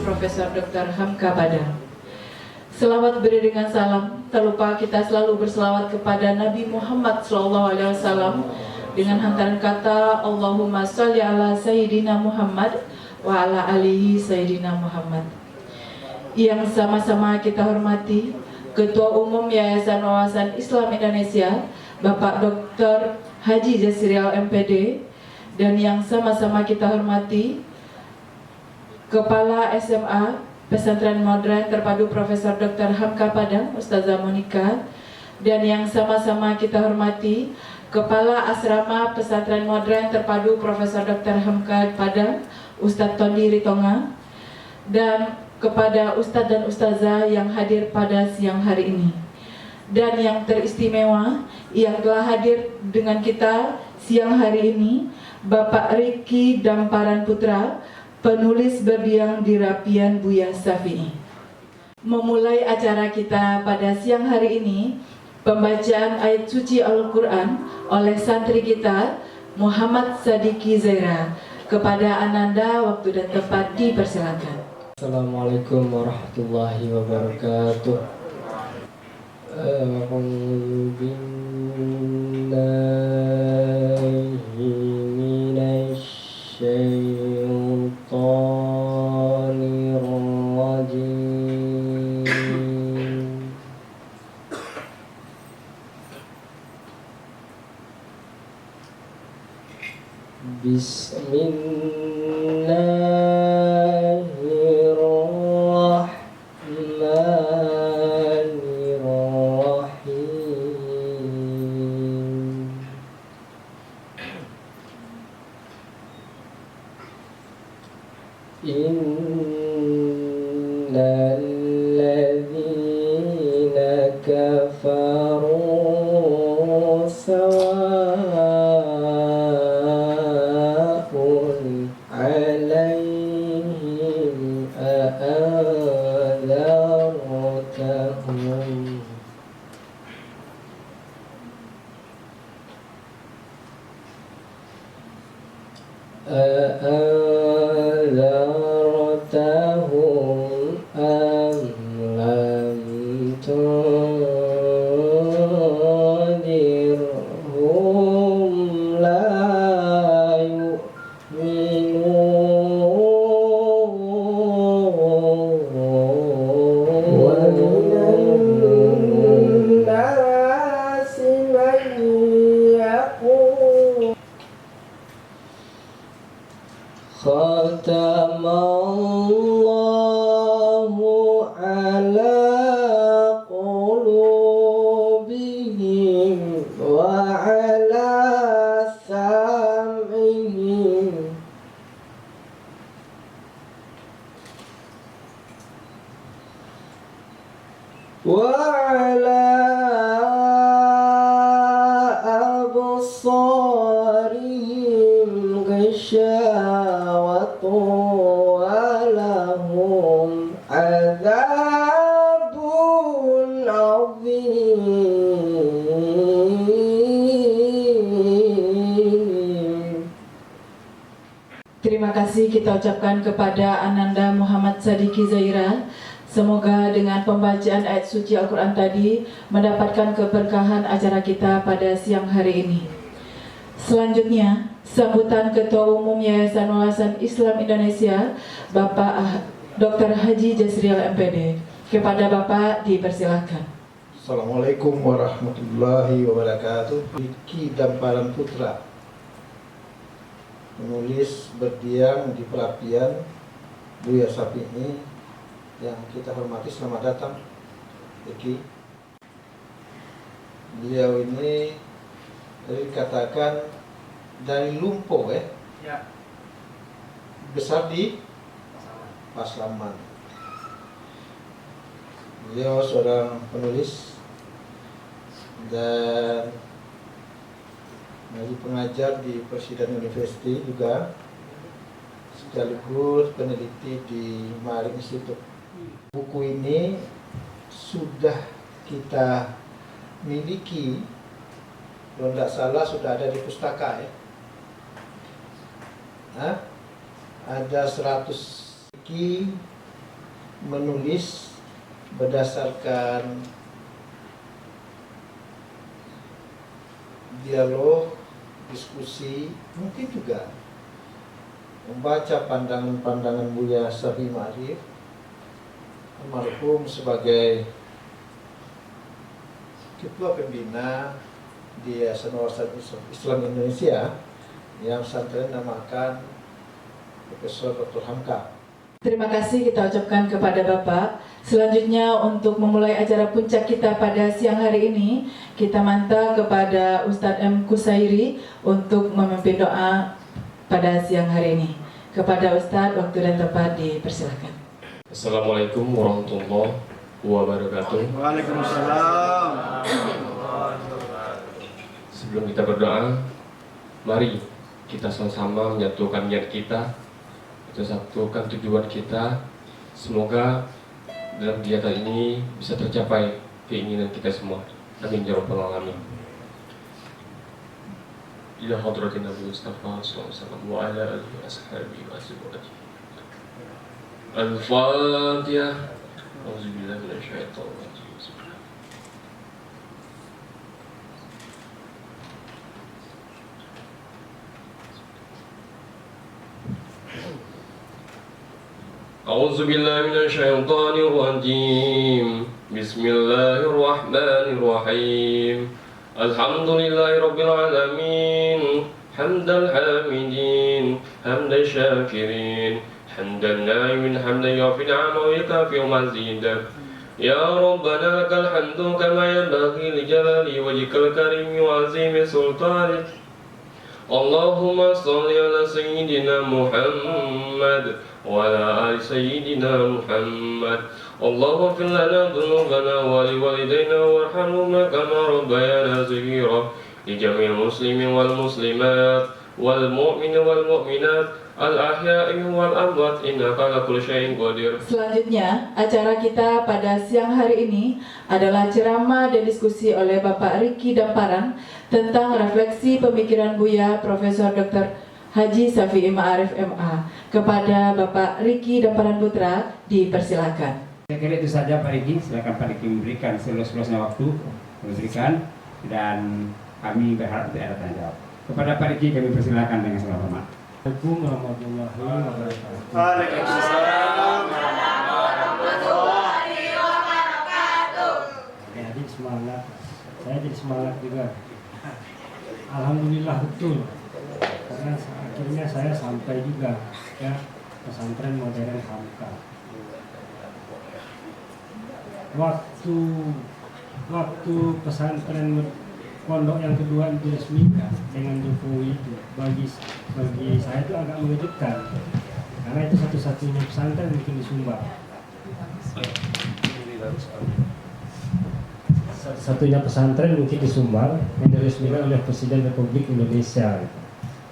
Profesor Dr. Hamka Padang. Selawat beriringan salam, tak lupa kita selalu berselawat kepada Nabi Muhammad SAW dengan hantaran kata Allahumma sholli ala Sayyidina Muhammad wa ala alihi Sayyidina Muhammad. Yang sama-sama kita hormati Ketua Umum Yayasan Wawasan Islam Indonesia, Bapak Dr. Haji Jasrial MPD, dan yang sama-sama kita hormati Kepala SMA Pesantren Modern Terpadu Profesor Dr. Hamka Padang, Ustazah Monika, dan yang sama-sama kita hormati Kepala Asrama Pesantren Modern Terpadu Profesor Dr. Hamka Padang, Ustadz Tondi Ritonga, dan kepada Ustadz dan Ustazah yang hadir pada siang hari ini, dan yang teristimewa yang telah hadir dengan kita siang hari ini, Bapak Riki Damparan Putra, penulis berdiam di Rapian Buya Syafi'i. Memulai acara kita pada siang hari ini, pembacaan ayat suci Al-Quran oleh santri kita Muhammad Sadiki Zaira. Kepada Ananda, waktu dan tempat dipersilakan. Assalamualaikum warahmatullahi wabarakatuh. A'udzu billahi minasy syaithanir rajim. Innal ladzina kafaru sawa'un 'alaihim a'anzartahum am lam tundirhum la yu'minun wa minan nasi man yaqul khatamallahu ala qulubihim wa ala sam'ihim wa ala absarihim ghishawatu wa lahum adzabun adzim. Terima kasih kita ucapkan kepada Ananda Muhammad Sadiki Zaira. Semoga dengan pembacaan ayat suci Al-Quran tadi mendapatkan keberkahan acara kita pada siang hari ini. Selanjutnya, sambutan Ketua Umum Yayasan Wawasan Islam Indonesia, Bapak Dr. Haji Jasrial MPD. Kepada Bapak dipersilakan. Assalamualaikum warahmatullahi wabarakatuh. Riki Damparan Putra, penulis berdiam di Perapian Buya Syafi'i, yang kita hormati. Selamat datang, Riki. Beliau ini dikatakan dari Lumpo, ya. Besar di Pasaman. Beliau seorang penulis dan pengajar di Presiden University juga, sekaligus peneliti di Maring Institute. Buku ini sudah kita miliki, kalau tidak salah sudah ada di pustaka, ya. Ada 100 buku menulis berdasarkan dialog, diskusi, mungkin juga membaca pandangan-pandangan Buya Syafi'i Ma'arif almarhum sebagai Ketua Pembina di Yayasan Wawasan Islam Indonesia yang pesantren namakan Profesor Dr. Hamka. Terima kasih kita ucapkan kepada Bapak. Selanjutnya untuk memulai acara puncak kita pada siang hari ini, kita minta kepada Ustadz M. Kusairi untuk memimpin doa pada siang hari ini. Kepada Ustadz, waktu dan tempat dipersilakan. Assalamualaikum warahmatullahi wabarakatuh. Waalaikumsalam. Sebelum kita berdoa, mari kita sama-sama menyatukan niat kita, kita satukan tujuan kita. Semoga dalam kegiatan ini bisa tercapai keinginan kita semua. Amin ya rabbal alamin. Ila hadratin Nabi Mustafa sallallahu alaihi wasallam wa ala alihi wa ashabihi wa azwajihi. Al-Fatihah. Auzubillahi minasyaitonir rajim. أعوذ بالله من الشيطان الرجيم بسم الله الرحمن الرحيم الحمد لله رب العالمين حمد الحامدين حمد الشاكرين حمد النائم حمد يغفر نعمه ويكافئ مزيدا يا ربنا لك الحمد كما ينبغي لجلال وجهك الكريم وعظيم سلطانك اللهم صل على سيدنا محمد وعلى آل سيدنا محمد اللهم اغفر لنا ذنوبنا ولوالدينا وارحمهما كما ربيانا صغيرا لجميع المسلمين والمسلمات والمؤمنين والمؤمنات الأحياء والأموات إنك على كل شيء قدير. Selanjutnya, acara kita pada siang hari ini adalah ceramah dan diskusi oleh Bapak Riki Damparan tentang refleksi pemikiran Buya Profesor Dr. Haji Syafi'i Ma'arif MA. Kepada Bapak Riki Damparan Putra, dipersilakan. Saya kira itu saja Pak Riki, silakan Pak Riki memberikan seluas-luasnya waktu memberikan, dan kami berharap tidak ada tanya jawab. Kepada Pak Riki kami persilakan dengan segala hormat. Assalamualaikum warahmatullahi wabarakatuh. Waalaikumsalam. Jadi semangat, saya jadi semangat juga. Alhamdulillah betul, karena akhirnya saya sampai juga ya pesantren modern Hamka. Waktu pesantren pondok yang kedua itu diresmikan dengan Jokowi itu bagi saya itu agak mengejutkan, karena itu satu-satunya pesantren mungkin di Sumbar, satu-satunya pesantren mungkin di Sumbar yang diresmikan oleh Presiden Republik Indonesia.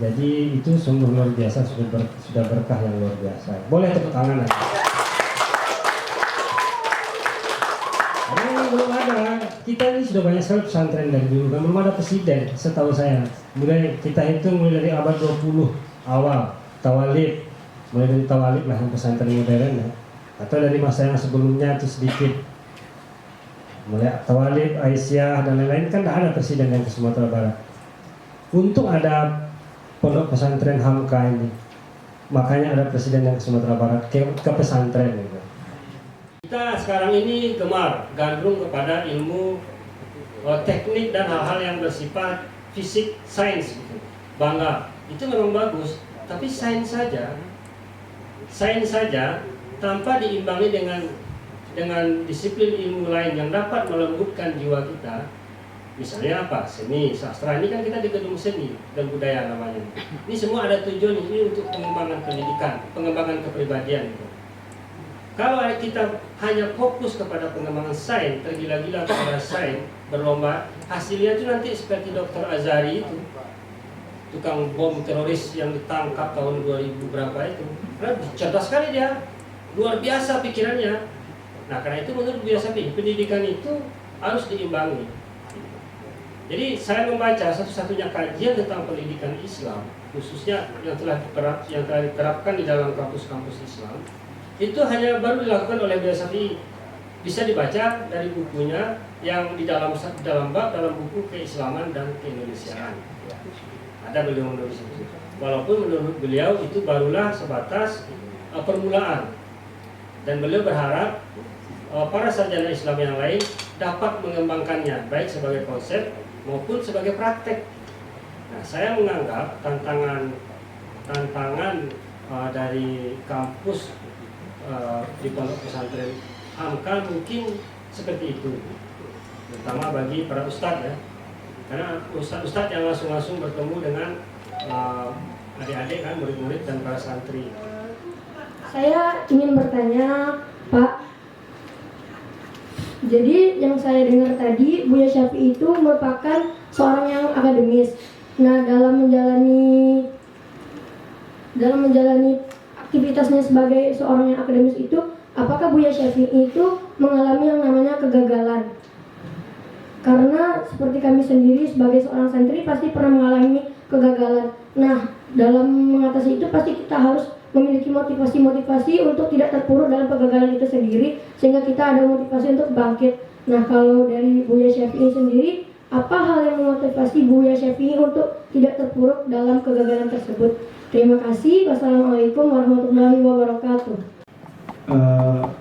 Jadi itu sungguh luar biasa, sudah berkah yang luar biasa. Boleh tepuk tangan aja. Belum ada, kita ini sudah banyak sekali pesantren dari dulu, kan belum ada presiden setahu saya. Mulai kita hitung mulai dari abad 20 awal, Tawalib, mulai dari Tawalib lah yang pesantren modern ya. Atau dari masa yang sebelumnya itu sedikit, mulai Tawalib, Aisyah dan lain-lain, kan tidak ada presiden yang ke Sumatera Barat. Untuk ada pondok pesantren Hamka ini, makanya ada presiden yang ke Sumatera Barat, ke pesantren gitu. Kita sekarang ini gemar gandrung kepada ilmu teknik dan hal-hal yang bersifat fisik, sains gitu. Bangga, itu memang bagus, tapi sains saja tanpa diimbangi dengan disiplin ilmu lain yang dapat melembutkan jiwa kita. Misalnya apa? Seni, sastra, ini kan kita di gedung seni dan budaya namanya. Ini semua ada tujuan ini untuk pengembangan pendidikan, pengembangan kepribadian gitu. Kalau kita hanya fokus kepada pengembangan sains, tergila-gila kepada sains, berlomba, hasilnya itu nanti seperti Dr. Azhari itu, tukang bom teroris yang ditangkap tahun 2000 berapa itu. Karena cerdas sekali dia, luar biasa pikirannya. Nah, karena itu menurut Buya Syafi'i, pendidikan itu harus diimbangi. Jadi saya membaca satu-satunya kajian tentang pendidikan Islam, khususnya yang telah diterapkan di dalam kampus-kampus Islam, itu hanya baru dilakukan oleh Buya Syafi'i. Bisa dibaca dari bukunya yang di dalam buku Keislaman dan Keindonesiaan. Ada beliau menulis itu. Walaupun menurut beliau itu barulah sebatas permulaan. Dan beliau berharap para sarjana Islam yang lain dapat mengembangkannya baik sebagai konsep maupun sebagai praktek. Nah, saya menganggap tantangan dari kampus di pondok pesantren Hamka mungkin seperti itu, terutama bagi para ustadz ya, karena ustadz yang langsung bertemu dengan adik-adik kan, murid-murid dan para santri. Saya ingin bertanya, Pak. Jadi yang saya dengar tadi, Buya Syafi'i itu merupakan seorang yang akademis. Nah, dalam menjalani aktivitasnya sebagai seorang yang akademis itu, apakah Buya Syafi'i itu mengalami yang namanya kegagalan? Karena seperti kami sendiri sebagai seorang santri pasti pernah mengalami kegagalan. Nah, dalam mengatasi itu pasti kita harus memiliki motivasi untuk tidak terpuruk dalam kegagalan itu sendiri, sehingga kita ada motivasi untuk bangkit. Nah, kalau dari Buya Syafi'i sendiri, apa hal yang memotivasi Buya Syafi'i untuk tidak terpuruk dalam kegagalan tersebut? Terima kasih. Wassalamualaikum warahmatullahi wabarakatuh.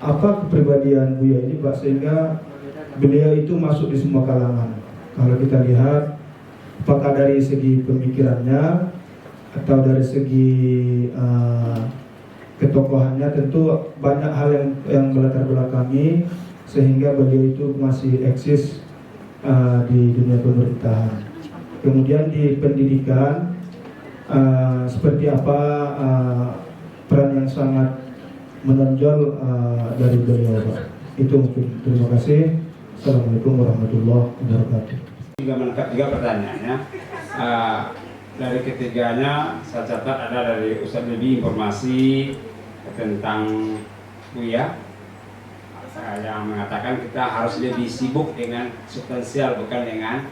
Apa kepribadian Buya ini, Pak, sehingga beliau itu masuk di semua kalangan? Kalau kita lihat, apakah dari segi pemikirannya atau dari segi ketokohannya, tentu banyak hal yang melatar belakangi sehingga beliau itu masih eksis di dunia pemerintahan. Kemudian di pendidikan, seperti apa peran yang sangat menonjol dari beliau, Pak. Itu mungkin. Terima kasih. Assalamualaikum warahmatullahi wabarakatuh. Juga menangkap juga pertanyaannya. Dari ketiganya saya catat ada dari Ustadz lebih informasi tentang Buya yang mengatakan kita harus lebih sibuk dengan substansial, bukan dengan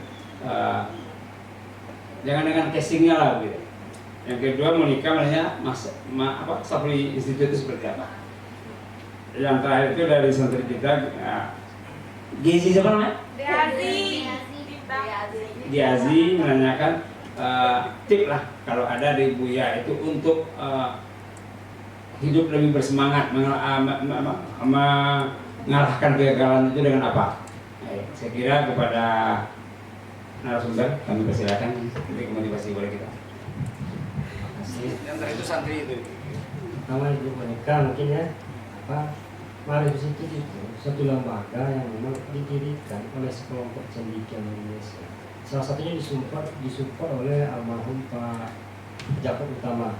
jangan dengan casingnya lah gitu. Yang kedua, Monika menanya Safri Institute itu seperti apa. Yang terakhir itu dari santri kita Gizi siapa namanya? Diazi menanyakan tip lah kalau ada di Buya itu untuk hidup lebih bersemangat, mengalahkan kegagalan itu dengan apa? Saya kira kepada narasumber kami persilakan untuk motivasi boleh kita. Terima kasih. Yang terakhir itu santri itu. Pertama Ibu Monika mungkin ya, Marifis itu satu lembaga yang memang didirikan oleh sekelompok cendekiawan Indonesia. Salah satunya disupport oleh almarhum Pak Jakob Utama,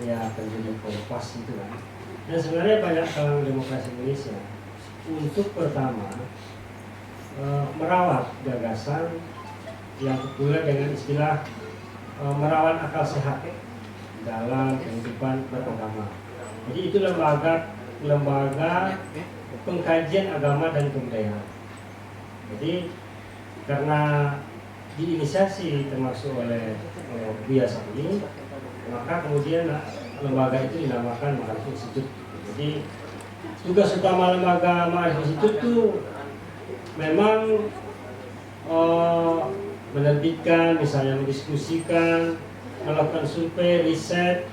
ya penjajah Kompas itu kan. Dan sebenarnya banyak kalangan demokrasi Indonesia untuk pertama merawat gagasan yang populer dengan istilah merawat akal sehat dalam kehidupan beragama. Jadi itu lembaga pengkajian agama dan kebudayaan. Jadi karena diinisiasi termasuk oleh Buya Syafi'i, maka kemudian lembaga itu dinamakan Ma'arif Institute. Jadi tugas utama lembaga Ma'arif Institute itu memang menerbitkan, misalnya mendiskusikan, melakukan survei, riset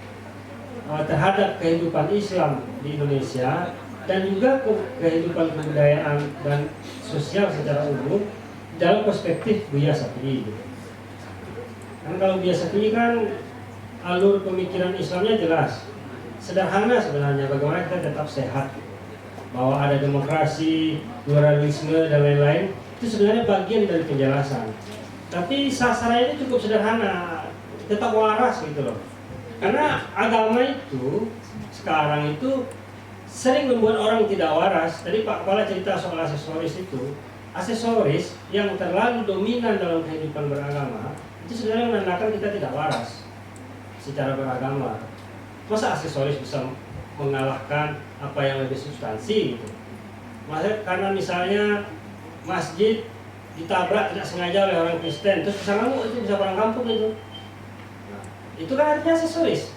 terhadap kehidupan Islam di Indonesia dan juga kehidupan kebudayaan dan sosial secara umum dalam perspektif Buya Syafi'i. Karena kalau Buya Syafi'i kan alur pemikiran Islamnya jelas, sederhana sebenarnya, bagaimana kita tetap sehat, bahwa ada demokrasi, pluralisme dan lain-lain, itu sebenarnya bagian dari penjelasan. Tapi sasarannya itu cukup sederhana, tetap waras gitu loh. Karena agama itu sekarang itu sering membuat orang tidak waras. Tadi Pak Kepala cerita soal aksesoris itu. Aksesoris yang terlalu dominan dalam kehidupan beragama itu sebenarnya menandakan kita tidak waras secara beragama. Masa aksesoris bisa mengalahkan apa yang lebih substansi gitu? Karena misalnya masjid ditabrak tidak sengaja oleh orang Kristen, terus bisa ngamuk, itu bisa orang kampung itu. Nah, itu kan artinya aksesoris.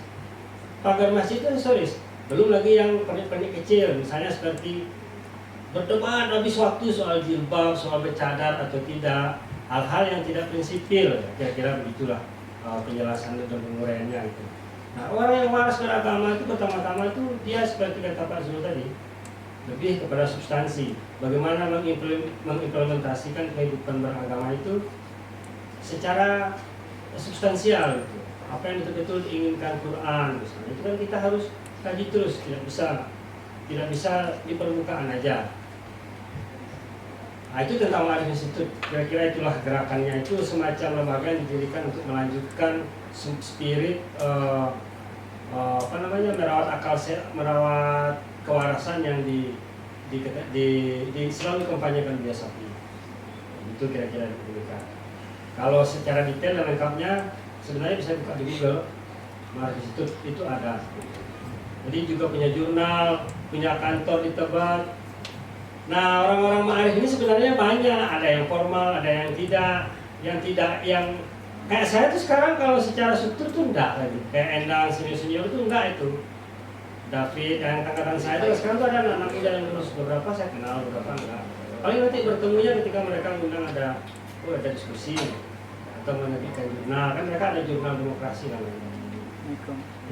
Pagar masjid itu aksesoris. Belum lagi yang pernik-pernik kecil, misalnya seperti berdebat habis waktu soal jilbab, soal bercadar atau tidak, hal-hal yang tidak prinsipil, kira-kira begitulah penjelasan dan penguraiannya itu. Nah, orang yang waras beragama itu pertama-tama itu dia seperti kata Pak Zul tadi, lebih kepada substansi. Bagaimana mengimplementasikan kehidupan beragama itu secara substansial gitu. Apa yang betul-betul diinginkan Quran misalnya, itu kan kita harus kaji terus, tidak bisa di permukaan aja. Nah, itu tentang Ma'arif Institute. Kira-kira itulah gerakannya, itu semacam lembaga yang didirikan untuk melanjutkan spirit merawat akal sehat, merawat kewarasan yang selalu kampanyekan Buya Syafi'i. Itu kira-kira diberikan. Kalau secara detail dan lengkapnya sebenarnya bisa buka di Google. Ma'arif Institute itu ada. Jadi juga punya jurnal, punya kantor di Tebet. Nah, orang-orang Ma'arif ini sebenarnya banyak, ada yang formal, ada yang tidak, yang kayak saya tuh sekarang kalau secara struktur tuh enggak lagi. Kayak Endang senior itu enggak itu. David yang angkatan saya itu sekarang tuh ada anak-anak muda yang lulus, beberapa saya kenal, beberapa enggak. Paling nanti bertemunya ketika mereka undang ada diskusi atau menerbitkan jurnal, kan mereka ada jurnal demokrasi namanya.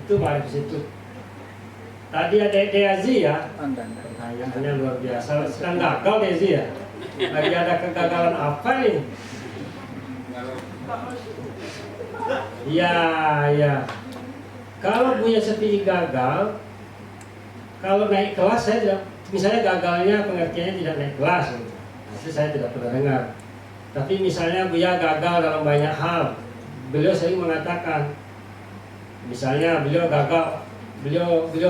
Itu Ma'arif Institute. Tadi ada Dezi ya, pertanyaannya luar biasa. Sedang gagal Dezi ya. Lagi ada kegagalan apa nih? Iya. Kalau Buya Syafi'i gagal, kalau naik kelas saya tidak, misalnya gagalnya pengertiannya tidak naik kelas, itu saya tidak pernah dengar. Tapi misalnya Buya gagal dalam banyak hal, beliau sering mengatakan, misalnya beliau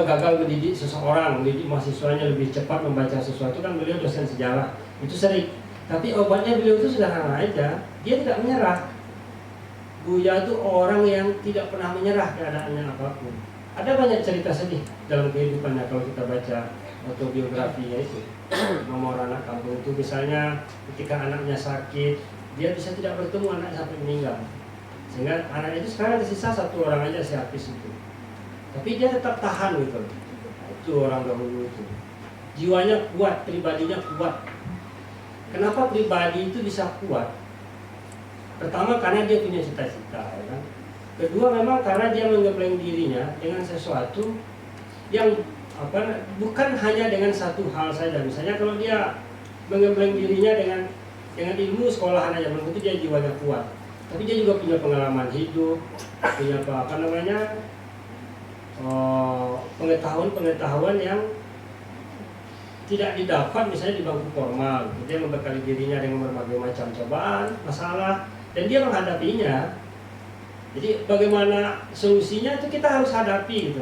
gagal mendidik seseorang, mendidik mahasiswanya lebih cepat membaca sesuatu, kan beliau dosen sejarah, itu sering. Tapi obatnya beliau itu sederhana aja, dia tidak menyerah. Buya itu orang yang tidak pernah menyerah keadaannya apapun. Ada banyak cerita sedih dalam kehidupannya kalau kita baca autobiografinya itu. Nomor anak kampung itu misalnya ketika anaknya sakit, dia bisa tidak bertemu anak sampai meninggal. Sehingga anak itu sekarang tersisa satu orang aja si Hafiz itu. Tapi dia tetap tahan gitu. Itu orang dahulu itu. Jiwanya kuat, pribadinya kuat. Kenapa pribadi itu bisa kuat? Pertama karena dia punya cita-cita, ya kan? Kedua memang karena dia menggembleng dirinya dengan sesuatu yang bukan hanya dengan satu hal saja. Misalnya kalau dia menggembleng dirinya dengan ilmu sekolahan aja, belum tentu dia jiwanya kuat. Tapi dia juga punya pengalaman hidup, punya pengetahuan yang tidak didapat misalnya di bangku formal. Dia membekali dirinya dengan berbagai macam cobaan, masalah, dan dia menghadapinya. Jadi bagaimana solusinya itu kita harus hadapi gitu.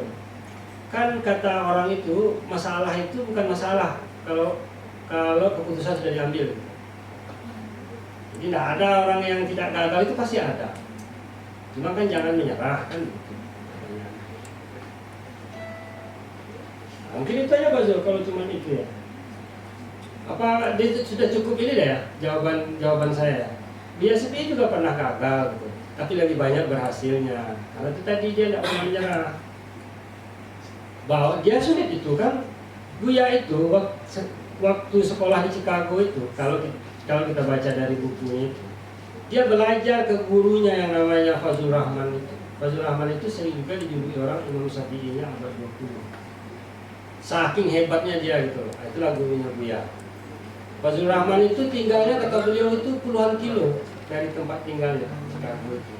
Kan kata orang itu, masalah itu bukan masalah kalau keputusan sudah diambil. Jadi tidak ada orang yang tidak gagal, itu pasti ada. Cuma kan jangan menyerah kan gitu. Nah, mungkin itu aja Pak Zul kalau cuma itu ya. Apa sudah cukup ini deh ya jawaban saya. Buya Syafi'i juga pernah gagal gitu, tapi lebih banyak berhasilnya. Karena itu tadi dia tidak pernah menyerah. Bahwa dia sulit itu kan. Buya itu waktu sekolah di Chicago itu, kalau kita baca dari bukunya itu, dia belajar ke gurunya yang namanya Fazlur Rahman itu. Fazlur Rahman itu sering juga dijuluki orang Imam Syafi'inya abad 20. Saking hebatnya dia gitu. Itulah gurunya Buya. Fazlur Rahman itu tinggalnya kata beliau itu puluhan kilo dari tempat tinggalnya Chicago itu.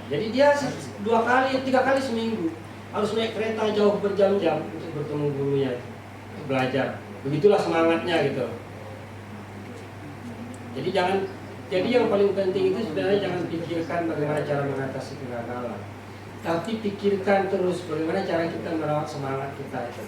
Jadi dia 2-3 kali seminggu harus naik kereta jauh berjam-jam untuk bertemu gurunya itu, belajar. Begitulah semangatnya gitu. Jadi yang paling penting itu sebenarnya jangan pikirkan bagaimana cara mengatasi kegagalan, tapi pikirkan terus bagaimana cara kita merawat semangat kita itu.